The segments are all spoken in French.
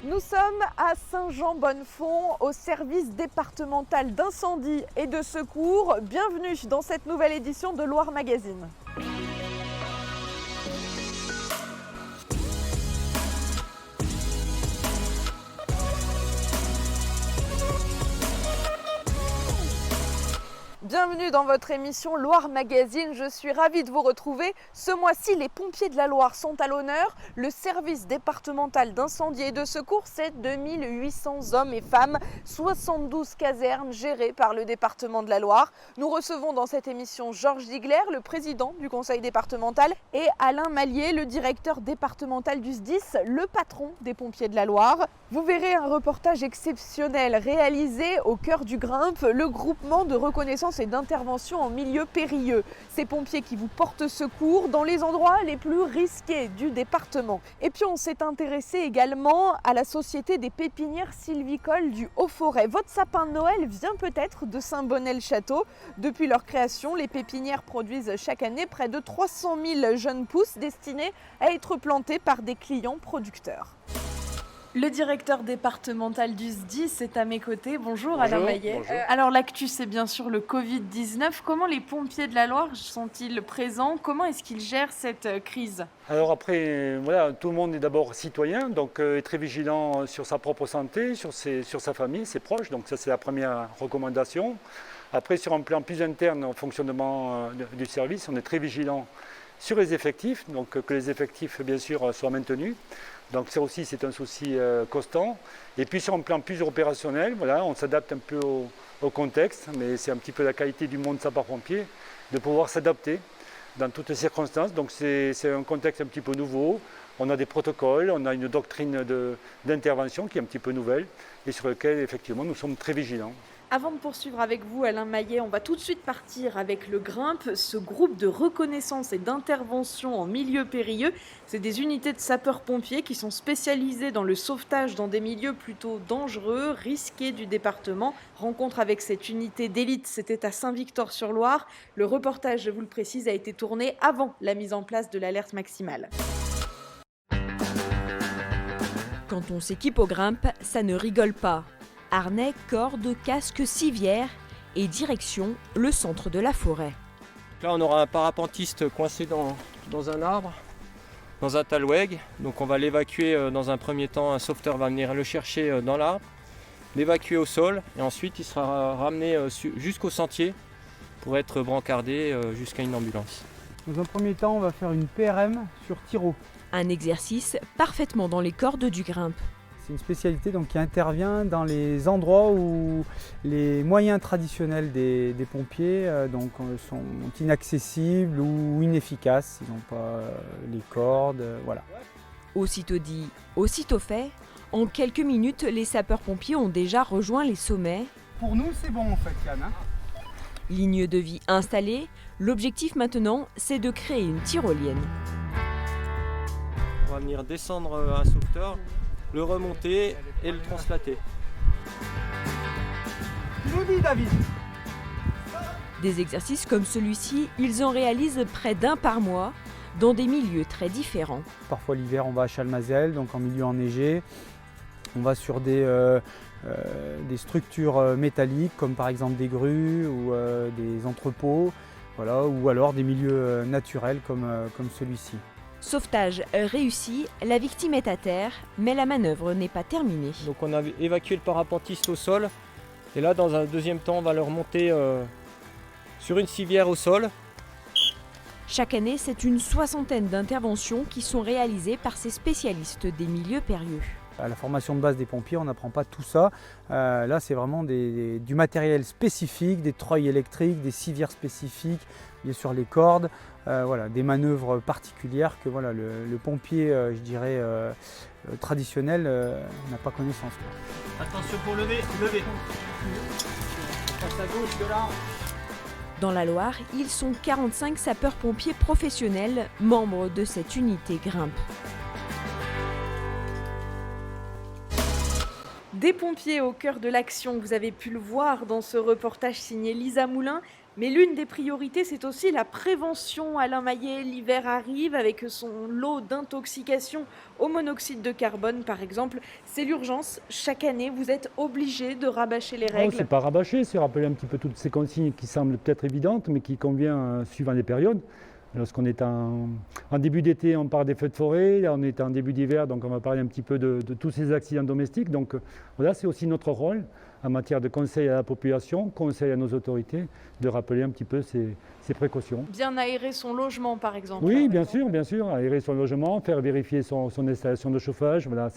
Nous sommes à Saint-Jean-Bonnefond, au service départemental d'incendie et de secours. Bienvenue dans cette nouvelle édition de Loire Magazine. Bienvenue dans votre émission Loire Magazine, je suis ravie de vous retrouver. Ce mois-ci, les pompiers de la Loire sont à l'honneur. Le service départemental d'incendie et de secours, c'est 2800 hommes et femmes, 72 casernes gérées par le département de la Loire. Nous recevons dans cette émission Georges Digler, le président du conseil départemental, et Alain Mallier, le directeur départemental du SDIS, le patron des pompiers de la Loire. Vous verrez un reportage exceptionnel réalisé au cœur du Grimpe, le groupement de reconnaissance et d'intervention en milieu périlleux. Ces pompiers qui vous portent secours dans les endroits les plus risqués du département. Et puis on s'est intéressé également à la société des pépinières sylvicoles du Haut-Forêt. Votre sapin de Noël vient peut-être de Saint-Bonnet-le-Château. Depuis leur création, les pépinières produisent chaque année près de 300 000 jeunes pousses destinés à être plantés par des clients producteurs. Le directeur départemental du SDIS est à mes côtés. Bonjour Alain Mallier. Bonjour. Alors l'actu, c'est bien sûr le Covid-19. Comment les pompiers de la Loire sont-ils présents? Comment est-ce qu'ils gèrent cette crise? Alors après, voilà, tout le monde est d'abord citoyen, donc est très vigilant sur sa propre santé, sur sa famille, ses proches. Donc ça, c'est la première recommandation. Après, sur un plan plus interne au fonctionnement du service, on est très vigilant sur les effectifs, donc que les effectifs, bien sûr, soient maintenus. Donc ça aussi, c'est un souci constant. Et puis sur un plan plus opérationnel, voilà, on s'adapte un peu au contexte, mais c'est un petit peu la qualité du monde sapeur-pompier de pouvoir s'adapter dans toutes les circonstances. Donc c'est un contexte un petit peu nouveau. On a des protocoles, on a une doctrine d'intervention qui est un petit peu nouvelle et sur laquelle, effectivement, nous sommes très vigilants. Avant de poursuivre avec vous, Alain Mallier, on va tout de suite partir avec le Grimpe, ce groupe de reconnaissance et d'intervention en milieu périlleux. C'est des unités de sapeurs-pompiers qui sont spécialisées dans le sauvetage dans des milieux plutôt dangereux, risqués du département. Rencontre avec cette unité d'élite, c'était à Saint-Victor-sur-Loire. Le reportage, je vous le précise, a été tourné avant la mise en place de l'alerte maximale. Quand on s'équipe au Grimpe, ça ne rigole pas. Harnais, cordes, casque, civière et direction le centre de la forêt. Là, on aura un parapentiste coincé dans un arbre, dans un talweg. Donc on va l'évacuer dans un premier temps. Un sauveteur va venir le chercher dans l'arbre, l'évacuer au sol et ensuite il sera ramené jusqu'au sentier pour être brancardé jusqu'à une ambulance. Dans un premier temps, on va faire une PRM sur tiro. Un exercice parfaitement dans les cordes du Grimpe. C'est une spécialité donc, qui intervient dans les endroits où les moyens traditionnels des pompiers sont inaccessibles ou inefficaces. Ils n'ont pas les cordes, voilà. Aussitôt dit, aussitôt fait, en quelques minutes, les sapeurs-pompiers ont déjà rejoint les sommets. Pour nous, c'est bon en fait, Yann. Ligne de vie installée, l'objectif maintenant, c'est de créer une tyrolienne. On va venir descendre un sauveteur, le remonter et le translater. Nous dit David. Des exercices comme celui-ci, ils en réalisent près d'un par mois, dans des milieux très différents. Parfois l'hiver, on va à Chalmazel, donc en milieu enneigé. On va sur des structures métalliques, comme par exemple des grues ou des entrepôts, voilà, ou alors des milieux naturels comme celui-ci. Sauvetage réussi, la victime est à terre, mais la manœuvre n'est pas terminée. Donc on a évacué le parapentiste au sol. Et là, dans un deuxième temps, on va le remonter sur une civière au sol. Chaque année, c'est une soixantaine d'interventions qui sont réalisées par ces spécialistes des milieux périlleux. À la formation de base des pompiers, on n'apprend pas tout ça. Là, c'est vraiment du matériel spécifique, des treuils électriques, des civières spécifiques, bien sûr les cordes, voilà, des manœuvres particulières que voilà, le pompier, je dirais, traditionnel n'a pas connaissance. Attention pour lever. On passe à gauche de là. Dans la Loire, ils sont 45 sapeurs-pompiers professionnels, membres de cette unité Grimpe. Des pompiers au cœur de l'action, vous avez pu le voir dans ce reportage signé Lisa Moulin. Mais l'une des priorités, c'est aussi la prévention. Alain Maillet, l'hiver arrive avec son lot d'intoxication au monoxyde de carbone, par exemple. C'est l'urgence. Chaque année, vous êtes obligé de rabâcher les règles. C'est pas rabâcher, c'est rappeler un petit peu toutes ces consignes qui semblent peut-être évidentes, mais qui convient suivant les périodes. Lorsqu'on est en début d'été, on parle des feux de forêt. Là, on est en début d'hiver, donc on va parler un petit peu de tous ces accidents domestiques. Donc voilà, c'est aussi notre rôle en matière de conseil à la population, conseil à nos autorités, de rappeler un petit peu ces précautions. Bien aérer son logement, par exemple. Oui, bien sûr, aérer son logement, faire vérifier son installation de chauffage. Voilà,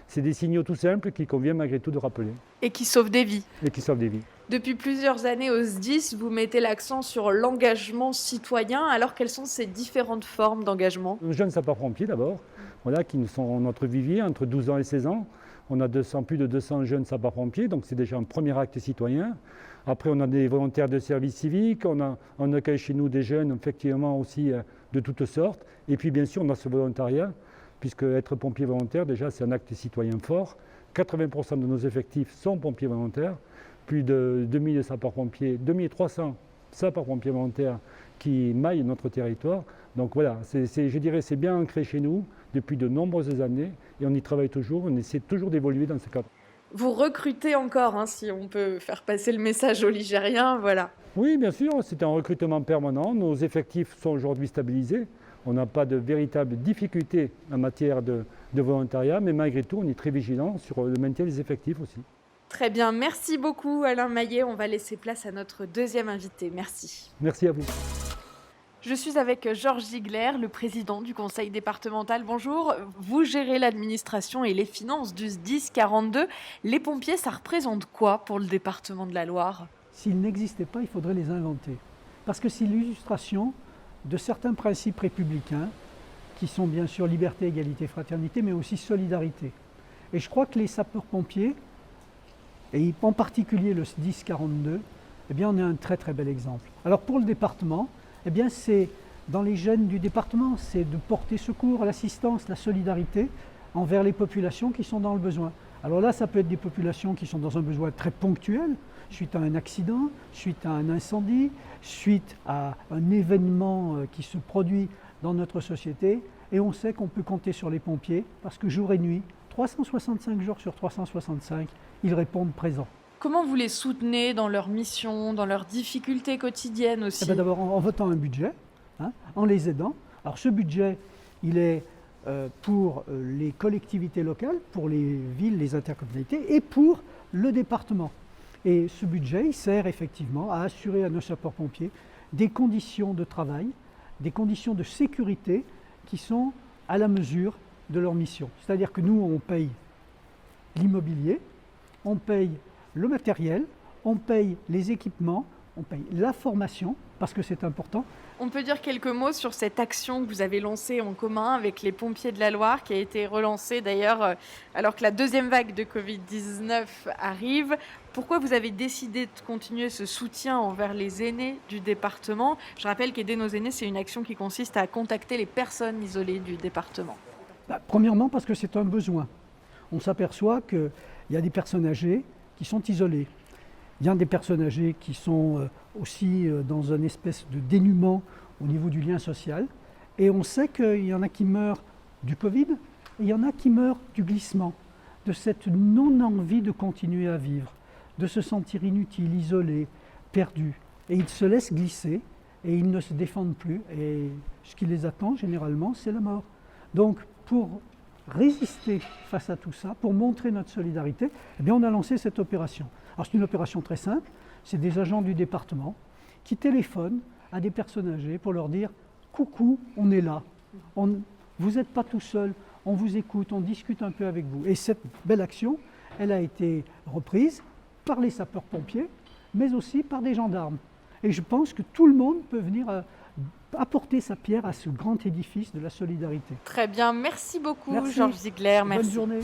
c'est des signaux tout simples qu'il convient malgré tout de rappeler. Et qui sauvent des vies. Et qui sauvent des vies. Depuis plusieurs années au SDIS, vous mettez l'accent sur l'engagement citoyen. Alors, quelles sont ces différentes formes d'engagement ? Les jeunes sapeurs-pompiers d'abord, voilà, qui sont notre vivier entre 12 ans et 16 ans. On a plus de 200 jeunes sapeurs-pompiers, donc c'est déjà un premier acte citoyen. Après, on a des volontaires de service civique, on accueille chez nous des jeunes, effectivement aussi de toutes sortes. Et puis bien sûr, on a ce volontariat, puisque être pompier volontaire, déjà, c'est un acte citoyen fort. 80% de nos effectifs sont pompiers volontaires. Plus de 2000 sapeurs-pompiers, 2300 sapeurs-pompiers volontaires qui maillent notre territoire. Donc voilà, je dirais c'est bien ancré chez nous depuis de nombreuses années et on y travaille toujours, on essaie toujours d'évoluer dans ce cadre. Vous recrutez encore, si on peut faire passer le message aux Ligériens, voilà. Oui, bien sûr, c'est un recrutement permanent. Nos effectifs sont aujourd'hui stabilisés. On n'a pas de véritable difficulté en matière de volontariat, mais malgré tout, on est très vigilant sur le maintien des effectifs aussi. Très bien, merci beaucoup Alain Maillet. On va laisser place à notre deuxième invité. Merci. Merci à vous. Je suis avec Georges Ziegler, le président du conseil départemental. Bonjour, vous gérez l'administration et les finances du SDIS 42. Les pompiers, ça représente quoi pour le département de la Loire ? S'ils n'existaient pas, il faudrait les inventer. Parce que c'est l'illustration de certains principes républicains qui sont bien sûr liberté, égalité, fraternité, mais aussi solidarité. Et je crois que les sapeurs-pompiers, et en particulier le SDIS 42, eh bien on est un très très bel exemple. Alors pour le département, eh bien c'est dans les gènes du département, c'est de porter secours, l'assistance, la solidarité envers les populations qui sont dans le besoin. Alors là, ça peut être des populations qui sont dans un besoin très ponctuel, suite à un accident, suite à un incendie, suite à un événement qui se produit dans notre société. Et on sait qu'on peut compter sur les pompiers parce que jour et nuit, 365 jours sur 365, ils répondent présents. Comment vous les soutenez dans leur mission, dans leurs difficultés quotidiennes aussi ? D'abord en votant un budget, en les aidant. Alors ce budget, il est pour les collectivités locales, pour les villes, les intercommunalités et pour le département. Et ce budget, il sert effectivement à assurer à nos sapeurs-pompiers des conditions de travail, des conditions de sécurité qui sont à la mesure de leur mission. C'est-à-dire que nous, on paye l'immobilier, on paye le matériel, on paye les équipements, on paye la formation, parce que c'est important. On peut dire quelques mots sur cette action que vous avez lancée en commun avec les pompiers de la Loire, qui a été relancée d'ailleurs alors que la deuxième vague de Covid-19 arrive. Pourquoi vous avez décidé de continuer ce soutien envers les aînés du département ? Je rappelle qu'Aider nos aînés, c'est une action qui consiste à contacter les personnes isolées du département. Premièrement, parce que c'est un besoin. On s'aperçoit qu'il y a des personnes âgées qui sont isolées. Il y a des personnes âgées qui sont aussi dans une espèce de dénuement au niveau du lien social. Et on sait qu'il y en a qui meurent du Covid et il y en a qui meurent du glissement, de cette non-envie de continuer à vivre, de se sentir inutile, isolé, perdu. Et ils se laissent glisser et ils ne se défendent plus. Et ce qui les attend généralement, c'est la mort. Donc pour résister face à tout ça, pour montrer notre solidarité, eh bien on a lancé cette opération. Alors c'est une opération très simple, c'est des agents du département qui téléphonent à des personnes âgées pour leur dire « Coucou, on est là, vous n'êtes pas tout seul, on vous écoute, on discute un peu avec vous ». Et cette belle action, elle a été reprise par les sapeurs-pompiers, mais aussi par des gendarmes. Et je pense que tout le monde peut venir apporter sa pierre à ce grand édifice de la solidarité. Très bien, merci beaucoup merci. Georges Ziegler. Bonne journée.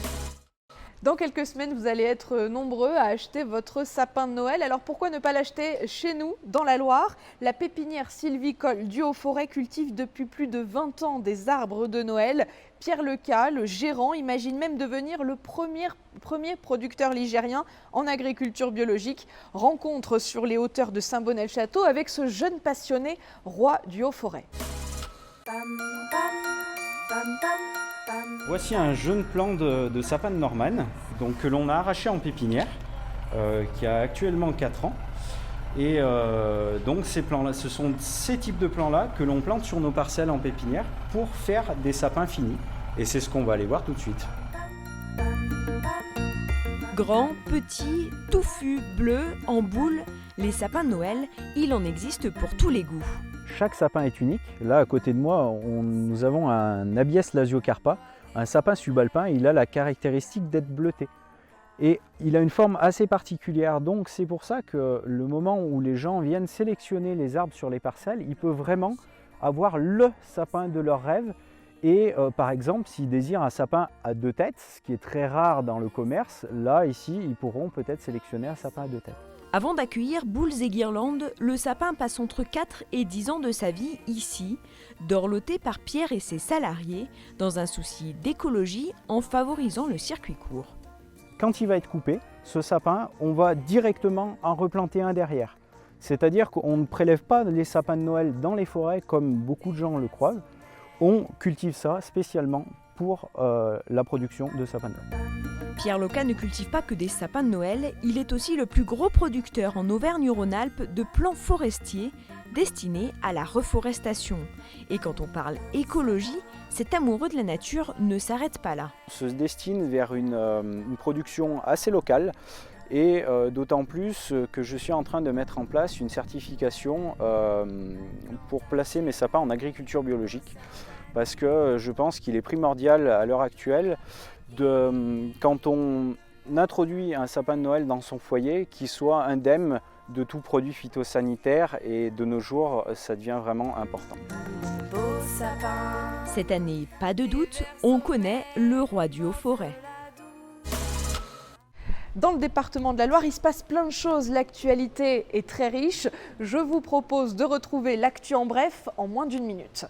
Dans quelques semaines, vous allez être nombreux à acheter votre sapin de Noël. Alors pourquoi ne pas l'acheter chez nous, dans la Loire ? La pépinière sylvicole du Haut-Forêt cultive depuis plus de 20 ans des arbres de Noël Pierre Leca, le gérant, imagine même devenir le premier producteur ligérien en agriculture biologique. Rencontre sur les hauteurs de Saint-Bonnet-le-Château avec ce jeune passionné, roi du Haut-Forêt. Voici un jeune plant de sapin de Normanne donc, que l'on a arraché en pépinière, qui a actuellement 4 ans. Et donc ces plants-là, ce sont ces types de plants-là que l'on plante sur nos parcelles en pépinière pour faire des sapins finis. Et c'est ce qu'on va aller voir tout de suite. Grands, petits, touffus, bleus, en boule, les sapins de Noël, il en existe pour tous les goûts. Chaque sapin est unique. Là, à côté de moi, nous avons un Abies lasiocarpa, un sapin subalpin. Il a la caractéristique d'être bleuté. Et il a une forme assez particulière, donc c'est pour ça que le moment où les gens viennent sélectionner les arbres sur les parcelles, ils peuvent vraiment avoir le sapin de leur rêve. Et par exemple, s'ils désirent un sapin à 2 têtes, ce qui est très rare dans le commerce, là, ici, ils pourront peut-être sélectionner un sapin à 2 têtes. Avant d'accueillir boules et guirlandes, le sapin passe entre 4 et 10 ans de sa vie ici, dorloté par Pierre et ses salariés, dans un souci d'écologie en favorisant le circuit court. Quand il va être coupé, ce sapin, on va directement en replanter un derrière. C'est-à-dire qu'on ne prélève pas les sapins de Noël dans les forêts comme beaucoup de gens le croient. On cultive ça spécialement pour la production de sapins de Noël. Pierre Leca ne cultive pas que des sapins de Noël, il est aussi le plus gros producteur en Auvergne-Rhône-Alpes de plants forestiers destinés à la reforestation. Et quand on parle écologie, cet amoureux de la nature ne s'arrête pas là. On se destine vers une production assez locale et d'autant plus que je suis en train de mettre en place une certification pour placer mes sapins en agriculture biologique. Parce que je pense qu'il est primordial à l'heure actuelle, quand on introduit un sapin de Noël dans son foyer, qu'il soit indemne de tout produit phytosanitaire, et de nos jours, ça devient vraiment important. Cette année, pas de doute, on connaît le roi du Haut-Forêt. Dans le département de la Loire, il se passe plein de choses. L'actualité est très riche. Je vous propose de retrouver l'actu en bref en moins d'1 minute.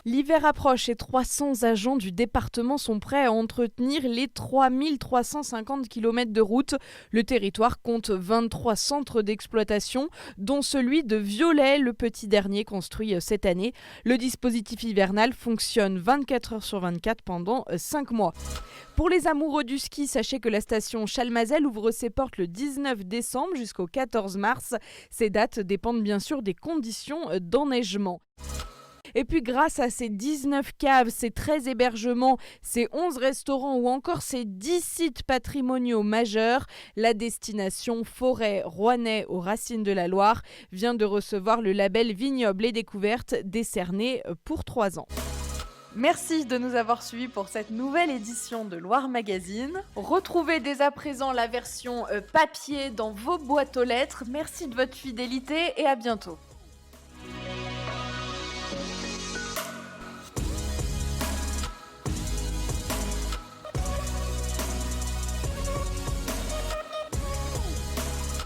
L'hiver approche et 300 agents du département sont prêts à entretenir les 3350 km de route. Le territoire compte 23 centres d'exploitation, dont celui de Viollet, le petit dernier construit cette année. Le dispositif hivernal fonctionne 24 heures sur 24 pendant 5 mois. Pour les amoureux du ski, sachez que la station Chalmazel ouvre ses portes le 19 décembre jusqu'au 14 mars. Ces dates dépendent bien sûr des conditions d'enneigement. Et puis grâce à ces 19 caves, ces 13 hébergements, ces 11 restaurants ou encore ces 10 sites patrimoniaux majeurs, la destination Forêt Rouennais aux Racines de la Loire vient de recevoir le label Vignoble et Découverte décerné pour 3 ans. Merci de nous avoir suivis pour cette nouvelle édition de Loire Magazine. Retrouvez dès à présent la version papier dans vos boîtes aux lettres. Merci de votre fidélité et à bientôt.